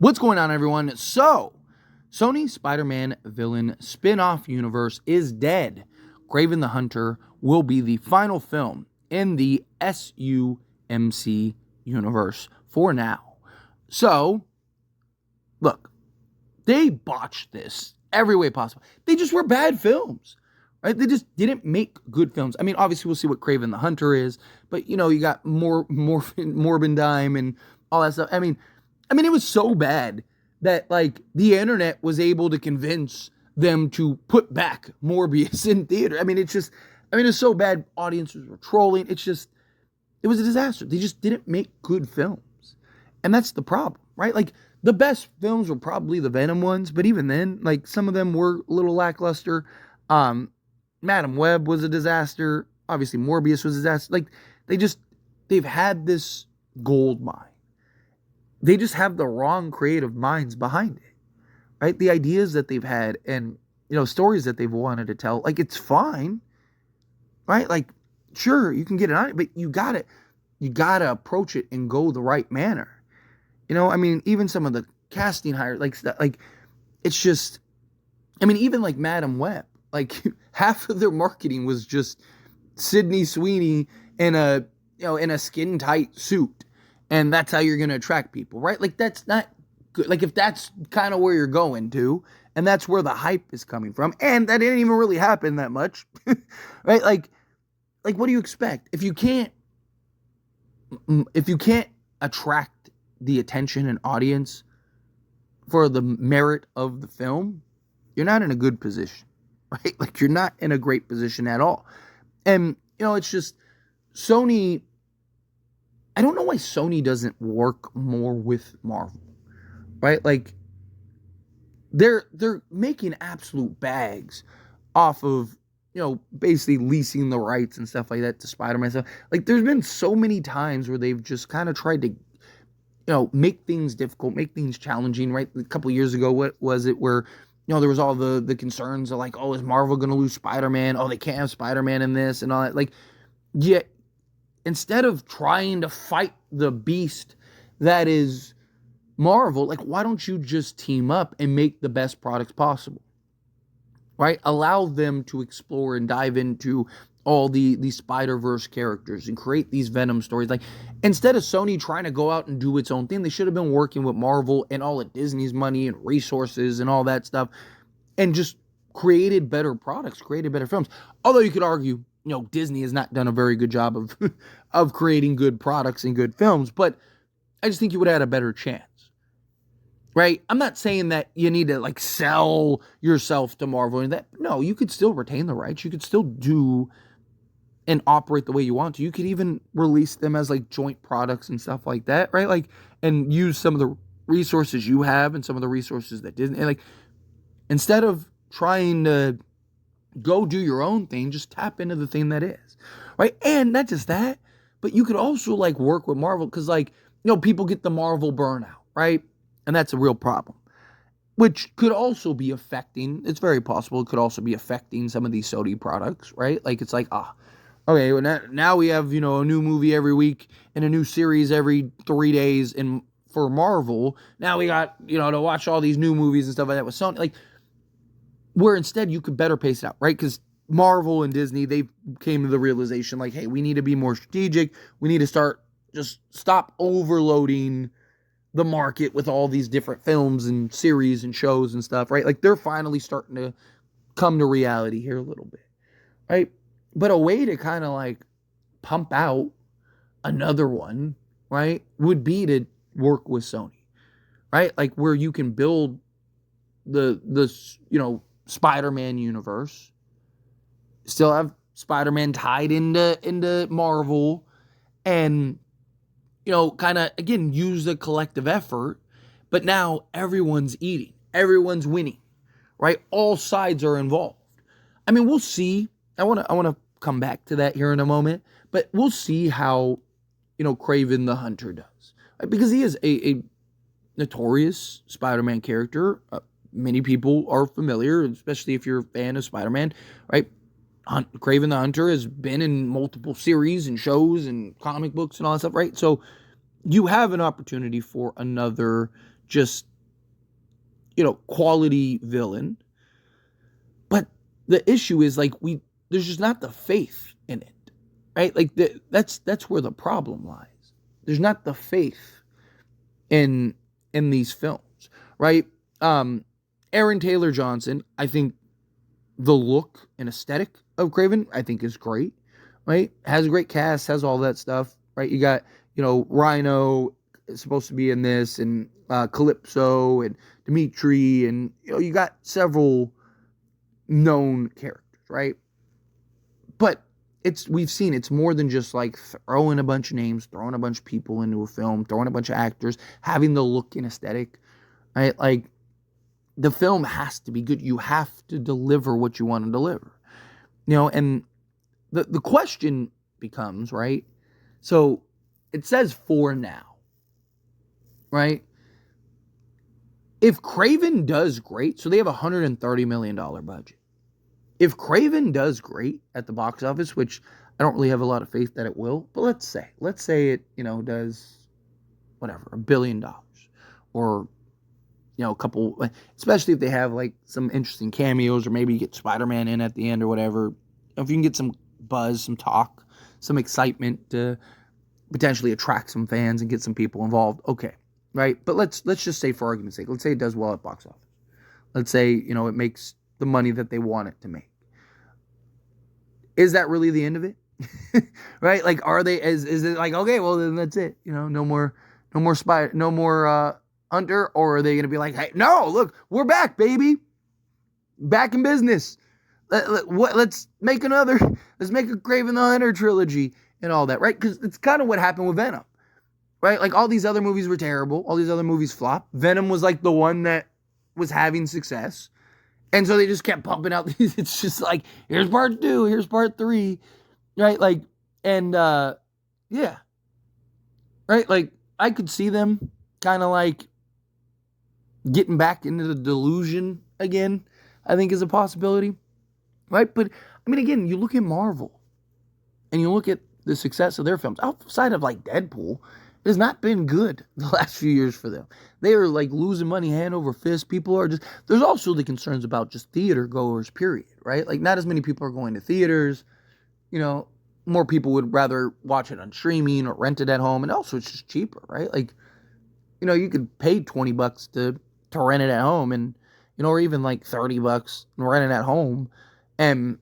What's going on, everyone? So, Sony Spider-Man villain spin-off universe is dead. Kraven the Hunter will be the final film in the SUMC universe for now. So, look, they botched this every way possible. They just were bad films, right? They just didn't make good films. I mean, obviously, we'll see what Kraven the Hunter is, but, you know, you got Morbin Dime and all that stuff. I mean, it was so bad that, like, the internet was able to convince them to put back Morbius in theater. It's so bad. Audiences were trolling. It was a disaster. They just didn't make good films. And that's the problem, right? Like, the best films were probably the Venom ones, but even then, like, some of them were a little lackluster. Madam Web was a disaster. Obviously, Morbius was a disaster. Like, they've had this gold mine. They just have the wrong creative minds behind it, right? The ideas that they've had and, you know, stories that they've wanted to tell, like, it's fine, right? Like, sure, you can get it on it, but you gotta approach it and go the right manner. You know, I mean, even some of the casting hires, it's just, I mean, even like Madam Web, like, half of their marketing was just Sydney Sweeney in a skin tight suit. And that's how you're going to attract people, right? Like, that's not good. Like, if that's kind of where you're going to, and that's where the hype is coming from, and that didn't even really happen that much, right? Like, what do you expect? If you can't attract the attention and audience for the merit of the film, you're not in a good position, right? Like, you're not in a great position at all. And, you know, it's just Sony. I don't know why Sony doesn't work more with Marvel, right? Like, they're making absolute bags off of, you know, basically leasing the rights and stuff like that to Spider-Man stuff. Like, there's been so many times where they've just kind of tried to, you know, make things difficult, make things challenging, right? A couple of years ago, what was it where, you know, there was all the concerns of like, oh, is Marvel going to lose Spider-Man? Oh, they can't have Spider-Man in this and all that. Like, yeah. Instead of trying to fight the beast that is Marvel, like, why don't you just team up and make the best products possible, right? Allow them to explore and dive into all the Spider-Verse characters and create these Venom stories. Like, instead of Sony trying to go out and do its own thing, they should have been working with Marvel and all of Disney's money and resources and all that stuff and just created better products, created better films. Although you could argue, you know, Disney has not done a very good job of creating good products and good films, but I just think you would have had a better chance, right? I'm not saying that you need to, like, sell yourself to Marvel and that. No, you could still retain the rights. You could still do and operate the way you want to. You could even release them as, like, joint products and stuff like that, right? Like, and use some of the resources you have and some of the resources that Disney, and, like, instead of trying to go do your own thing, just tap into the thing that is, right? And not just that, but you could also, like, work with Marvel because, like, you know, people get the Marvel burnout, right? And that's a real problem, which could also be affecting, it's very possible, it could also be affecting some of these Sony products, right? Like, it's like, okay, well, now we have, you know, a new movie every week and a new series every 3 days for Marvel. Now we got, you know, to watch all these new movies and stuff like that with Sony. Like, where instead you could better pace it out, right? Because Marvel and Disney, they came to the realization, like, hey, we need to be more strategic. We need to stop overloading the market with all these different films and series and shows and stuff, right? Like, they're finally starting to come to reality here a little bit, right? But a way to kind of, like, pump out another one, right, would be to work with Sony, right? Like, where you can build the you know, Spider-Man universe, still have Spider-Man tied into Marvel, and, you know, kind of, again, use the collective effort, but now everyone's eating, everyone's winning, right? All sides are involved. I mean, we'll see. I want to come back to that here in a moment, but we'll see how, you know, Kraven the Hunter does, right? Because he is a notorious Spider-Man character. Many people are familiar, especially if you're a fan of Spider-Man, right? Kraven the Hunter has been in multiple series and shows and comic books and all that stuff, right? So you have an opportunity for another just quality villain. But the issue is like there's just not the faith in it, right? Like that's where the problem lies. There's not the faith in these films, right? Aaron Taylor Johnson, I think the look and aesthetic of Kraven, I think is great, right? Has a great cast, has all that stuff, right? You got, Rhino is supposed to be in this, and Calypso and Dimitri, and you got several known characters, right? But we've seen it's more than just like throwing a bunch of names, throwing a bunch of people into a film, throwing a bunch of actors, having the look and aesthetic, right? Like the film has to be good. You have to deliver what you want to deliver, and the question becomes, right? So it says for now, right? If Kraven does great, so they have a $130 million budget. If Kraven does great at the box office, which I don't really have a lot of faith that it will, but let's say it, does whatever, $1 billion, or, a couple, especially if they have like some interesting cameos, or maybe you get Spider-Man in at the end or whatever. If you can get some buzz, some talk, some excitement to potentially attract some fans and get some people involved, okay, right? But let's just say, for argument's sake, let's say it does well at box office. Let's say, it makes the money that they want it to make. Is that really the end of it? Right? Like, are they, is it like, okay, well then that's it. No more Hunter, or are they going to be like, hey, no, look, we're back, baby. Back in business. Let's make a Kraven the Hunter trilogy and all that, right? Because it's kind of what happened with Venom, right? Like, all these other movies were terrible. All these other movies flopped. Venom was like the one that was having success. And so they just kept pumping out these. It's just like, here's part 2, here's part 3, right? Like, and yeah, right? Like, I could see them kind of like getting back into the delusion again, I think is a possibility, right? But I mean, again, you look at Marvel and you look at the success of their films outside of like Deadpool. It has not been good the last few years for them. They are like losing money hand over fist. People are there's also the concerns about just theater goers, period, right? Like, not as many people are going to theaters. More people would rather watch it on streaming or rent it at home. And also it's just cheaper, right? Like, you could pay $20 to rent it at home, and, or even like $30 and rent it at home, and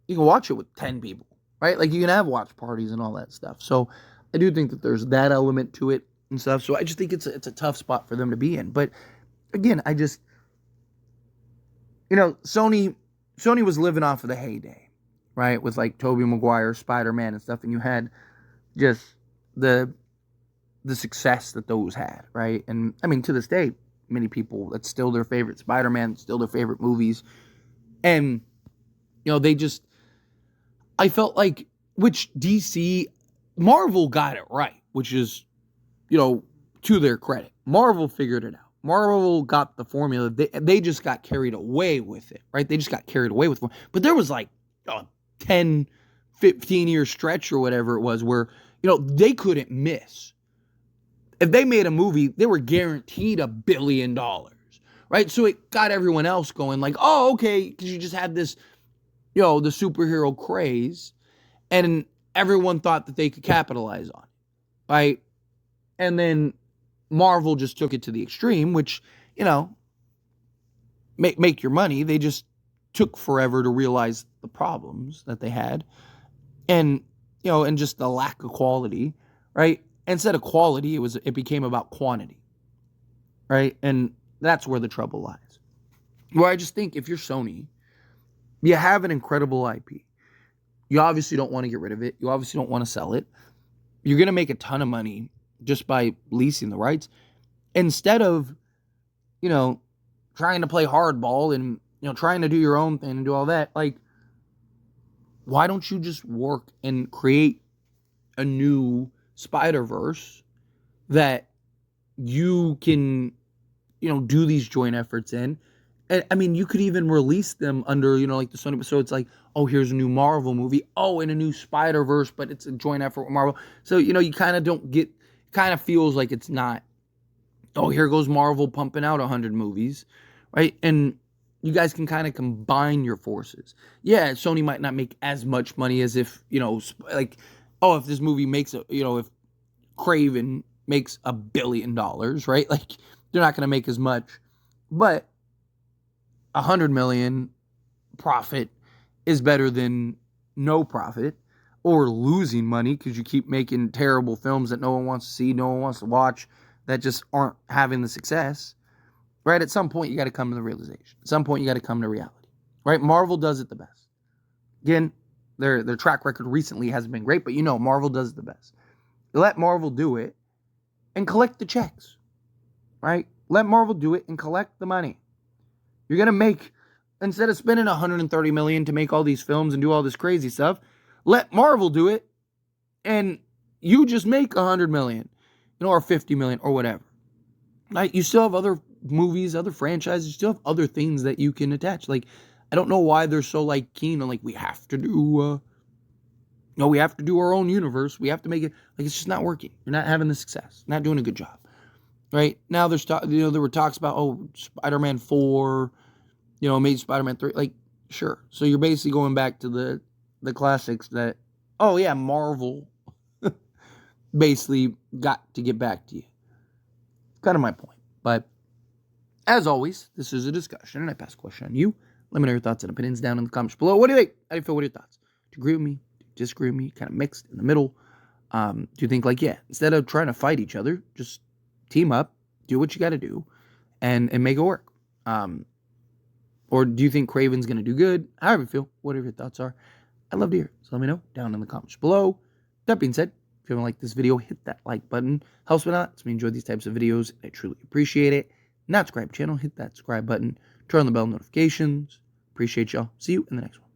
you can watch it with 10 people, right? Like, you can have watch parties and all that stuff. So I do think that there's that element to it and stuff. So I just think it's a tough spot for them to be in. But again, I just, Sony was living off of the heyday, right? With like Tobey Maguire, Spider-Man and stuff. And you had just the success that those had, right? And I mean, to this day, many people, that's still their favorite Spider-Man, still their favorite movies. And, I felt like, which Marvel got it right, which is, to their credit. Marvel figured it out. Marvel got the formula. They just got carried away with it, right? They just got carried away with it. But there was like a 10, 15-year stretch or whatever it was where, they couldn't miss. If they made a movie, they were guaranteed $1 billion, right? So it got everyone else going like, oh, okay, because you just had this, the superhero craze, and everyone thought that they could capitalize on it, right? And then Marvel just took it to the extreme, which, make your money. They just took forever to realize the problems that they had, and, and just the lack of quality, right? Instead of quality, it became about quantity, right? And that's where the trouble lies. Where I just think if you're Sony, you have an incredible IP. You obviously don't want to get rid of it. You obviously don't want to sell it. You're going to make a ton of money just by leasing the rights. Instead of, trying to play hardball and, trying to do your own thing and do all that, like, why don't you just work and create a new Spider-Verse that you can, do these joint efforts in? And I mean, you could even release them under, like the Sony. So it's like, oh, here's a new Marvel movie. Oh, and a new Spider-Verse, but it's a joint effort with Marvel. So, you kind of don't get, kind of feels like it's not Oh, here goes Marvel pumping out 100 movies, right? And you guys can kind of combine your forces. Yeah, Sony might not make as much money as if, like, oh, if this movie makes, if Kraven makes $1 billion, right? Like, they're not going to make as much. But 100 million profit is better than no profit or losing money because you keep making terrible films that no one wants to see, no one wants to watch, that just aren't having the success, right? At some point, you got to come to the realization. At some point, you got to come to reality, right? Marvel does it the best. Again, their track record recently hasn't been great, but Marvel does it the best. Let Marvel do it and collect the checks, right? Let Marvel do it and collect the money. You're going to make, instead of spending $130 million to make all these films and do all this crazy stuff, let Marvel do it and you just make $100 million, or $50 million or whatever. Right? You still have other movies, other franchises, you still have other things that you can attach. Like, I don't know why they're so keen on we have to do we have to do our own universe. We have to make it, it's just not working. You're not having the success. Not doing a good job. Right? Now there's there were talks about Spider-Man 4, made Spider-Man 3, sure. So you're basically going back to the classics that Marvel basically got to get back to you. Kind of my point. But as always, this is a discussion and I pass a question on you. Let me know your thoughts and opinions down in the comments below. What do you think? How do you feel? What are your thoughts? Do you agree with me? Do you disagree with me? Kind of mixed in the middle? Do you think instead of trying to fight each other, just team up, do what you got to do, and make it work? Or do you think Kraven's going to do good? However you feel, whatever your thoughts are, I'd love to hear it. So let me know down in the comments below. That being said, if you haven't liked this video, hit that like button. Helps me out. It's me enjoy these types of videos. I truly appreciate it. Not subscribe to the channel, hit that subscribe button. Turn on the bell notifications. Appreciate y'all. See you in the next one.